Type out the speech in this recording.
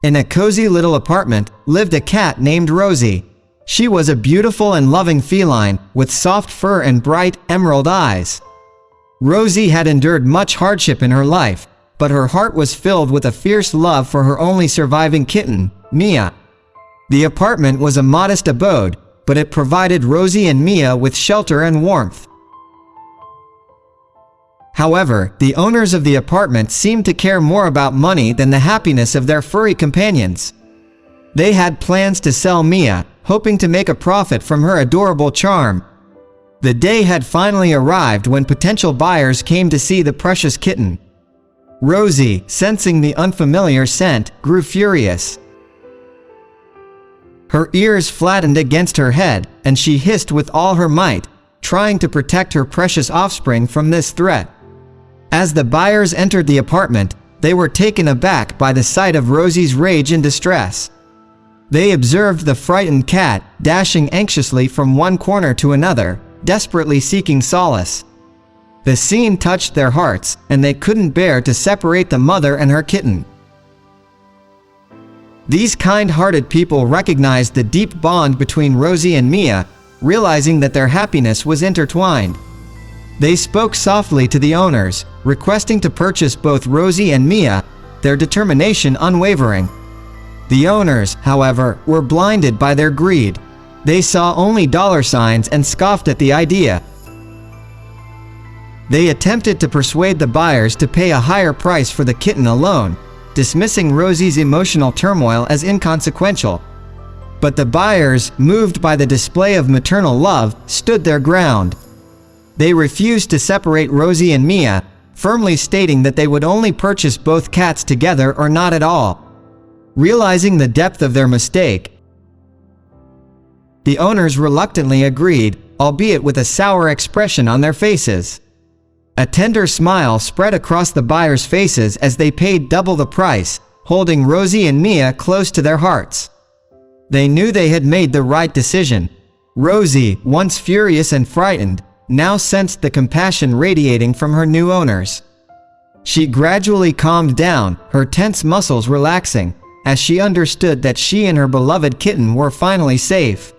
In a cozy little apartment lived a cat named Rosie. She was a beautiful and loving feline with soft fur and bright, emerald eyes. Rosie had endured much hardship in her life, but her heart was filled with a fierce love for her only surviving kitten, Mia. The apartment was a modest abode, but it provided Rosie and Mia with shelter and warmth. However, the owners of the apartment seemed to care more about money than the happiness of their furry companions. They had plans to sell Mia, hoping to make a profit from her adorable charm. The day had finally arrived when potential buyers came to see the precious kitten. Rosie, sensing the unfamiliar scent, grew furious. Her ears flattened against her head, and she hissed with all her might, trying to protect her precious offspring from this threat. As the buyers entered the apartment, they were taken aback by the sight of Rosie's rage and distress. They observed the frightened cat dashing anxiously from one corner to another, desperately seeking solace. The scene touched their hearts, and they couldn't bear to separate the mother and her kitten. These kind-hearted people recognized the deep bond between Rosie and Mia, realizing that their happiness was intertwined. They spoke softly to the owners, requesting to purchase both Rosie and Mia, their determination unwavering. The owners, however, were blinded by their greed. They saw only dollar signs and scoffed at the idea. They attempted to persuade the buyers to pay a higher price for the kitten alone, dismissing Rosie's emotional turmoil as inconsequential. But the buyers, moved by the display of maternal love, stood their ground. They refused to separate Rosie and Mia, firmly stating that they would only purchase both cats together or not at all. Realizing the depth of their mistake, the owners reluctantly agreed, albeit with a sour expression on their faces. A tender smile spread across the buyers' faces as they paid double the price, holding Rosie and Mia close to their hearts. They knew they had made the right decision. Rosie, once furious and frightened, now sensed the compassion radiating from her new owners. She gradually calmed down, her tense muscles relaxing, as she understood that she and her beloved kitten were finally safe.